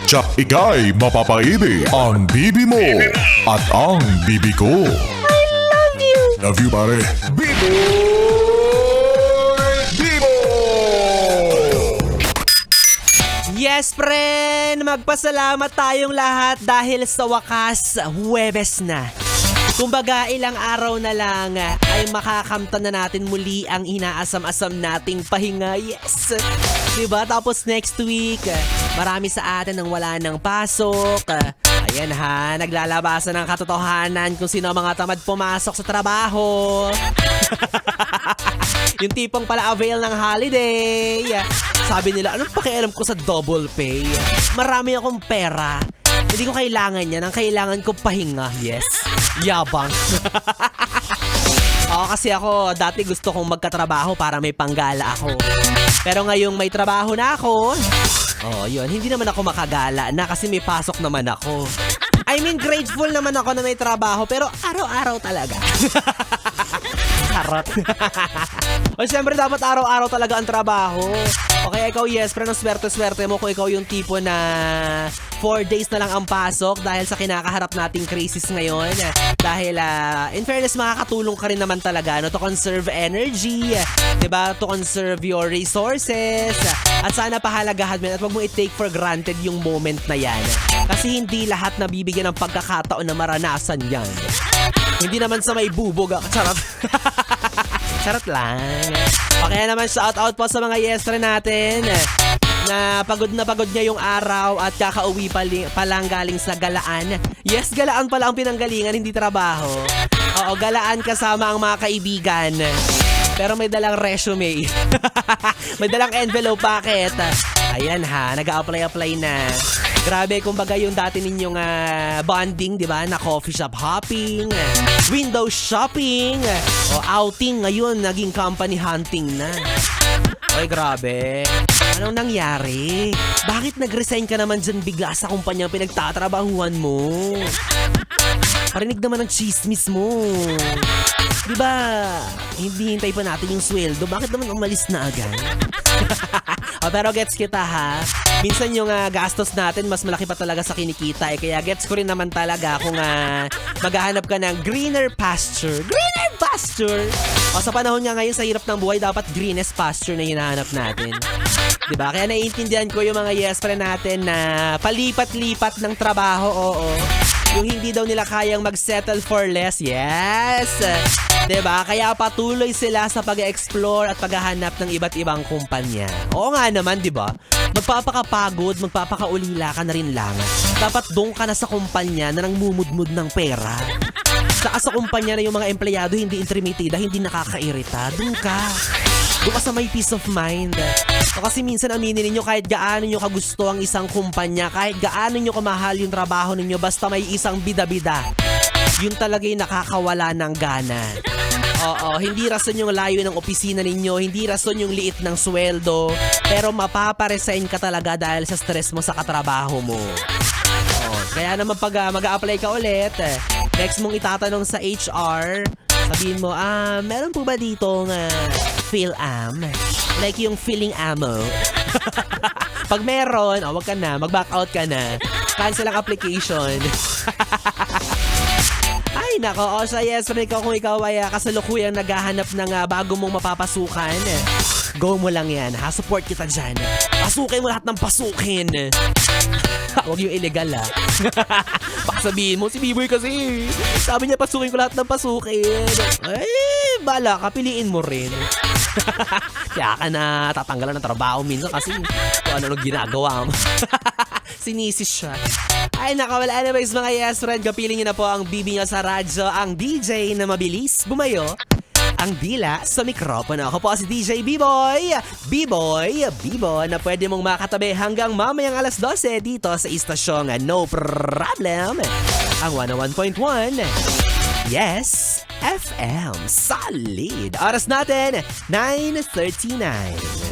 Tsak ika'y mapapaibig ang bibi mo at ang bibi ko. Love you, pare. Bibo! Bibo! Yes, friend! Magpasalamat tayong lahat dahil sa wakas, Huwebes na. Kumbaga, ilang araw na lang ay makakamtan na natin muli ang inaasam-asam nating pahinga. Yes! Diba? Tapos next week, marami sa atin ang wala ng pasok. Ayan ha, naglalabasan ng katotohanan kung sino ang mga tamad pumasok sa trabaho. Yung tipong pala avail ng holiday. Sabi nila, anong pakialam ko sa double pay? Marami akong pera. Hindi ko kailangan yan. Ang kailangan ko pahinga. Yes. Yabang. Oo, kasi ako, dati gusto kong magkatrabaho para may panggala ako. Pero ngayong may trabaho na ako, yun, hindi naman ako makagala na kasi may pasok naman ako. I mean, grateful naman ako na may trabaho, pero araw-araw talaga. Charot. O siyempre, dapat araw-araw talaga ang trabaho. O kaya ikaw, yes, pero ang swerte-swerte mo kung ikaw yung tipo na 4 days na lang ang pasok dahil sa kinakaharap nating crisis ngayon. Dahil, in fairness, makakatulong ka rin naman talaga to conserve energy, diba? To conserve your resources. At sana pahalagahan mo at wag mo i-take for granted yung moment na yan. Kasi hindi lahat nabibigyan ng pagkakataon na maranasan yan. Hindi naman sa may bubog. Charot. Charot lang. Okay naman, shout out po sa mga yestre natin na pagod niya yung araw at kakauwi pa lang galing sa galaan. Yes, galaan pala ang pinanggalingan, hindi trabaho. Oo, galaan kasama ang mga kaibigan. Pero may dalang resume. May dalang envelope packet. Ayan ha, nag-a-apply na. Grabe, kumbaga yung dati ninyong bonding, di ba? Na coffee shop hopping, window shopping, o outing, ngayon naging company hunting na. Oy, grabe. Anong nangyari? Bakit nag-resign ka naman dyan bigla sa kumpanyang pinagtatrabahuan mo? Parinig naman ng chismis mo. Diba, hindi hintay pa natin yung sweldo. Bakit naman umalis na agad? Pero gets kita ha. Minsan yung gastos natin mas malaki pa talaga sa kinikita kaya gets ko rin naman talaga kung maghahanap ka ng greener pasture. Greener pasture! O sa panahon nga ngayon sa hirap ng buhay, dapat greenest pasture na hinahanap natin. Diba? Kaya naiintindihan ko yung mga yes friend natin na palipat-lipat ng trabaho, oo. Yung hindi daw nila kayang mag-settle for less, yes! Diba? Kaya patuloy sila sa pag-explore at paghahanap ng iba't ibang kumpanya. Oo nga naman, diba? Magpapakapagod, magpapakaulila ka na rin lang. Dapat doon ka na sa kumpanya na nang mumudmud ng pera. Saka sa kumpanya na yung mga empleyado hindi intrimitida, hindi nakakairita. Doon ka. Doon ka sa may peace of mind. O kasi minsan aminin ninyo kahit gaano nyo kagusto ang isang kumpanya, kahit gaano nyo kamahal yung trabaho ninyo, basta may isang bida-bida. Yun talaga yung nakakawala ng gana. Oo, hindi rason yung layo ng opisina ninyo, hindi rason yung liit ng sweldo, pero mapaparesign ka talaga dahil sa stress mo sa katrabaho mo. Kaya naman pag mag-a-apply ka ulit, next mong itatanong sa HR, sabihin mo, meron po ba ditong Phil-Am? Like yung feeling ammo. Pag meron, wag ka na, mag-back out ka na. Cancel ang application. Ay, nako, sa yes, kung ikaw ay kasalukuyang naghahanap ng bago mong mapapasukan, go mo lang yan, ha? Support kita dyan. Pasukin mo lahat ng pasukin. Huwag yung illegal, ha? Baka sabihin mo, si B-Boy kasi, sabi niya pasukin ko lahat ng pasukin. Ay, bala ka, piliin mo rin. Kaya ka na tatanggalan ng trabaho minsan kasi kung ano ginagawa mo. Sinisis siya. Ay naka, well anyways mga yes friend, kapiling niyo na po ang bibi niya sa radyo, ang DJ na mabilis bumayo ang dila sa mikropono. Ako po si DJ B-Boy. B-Boy na pwede mong makatabi hanggang mamayang alas 12 dito sa istasyong No Problem, ang 101.1 Yes FM. Solid. Oras natin 9:39.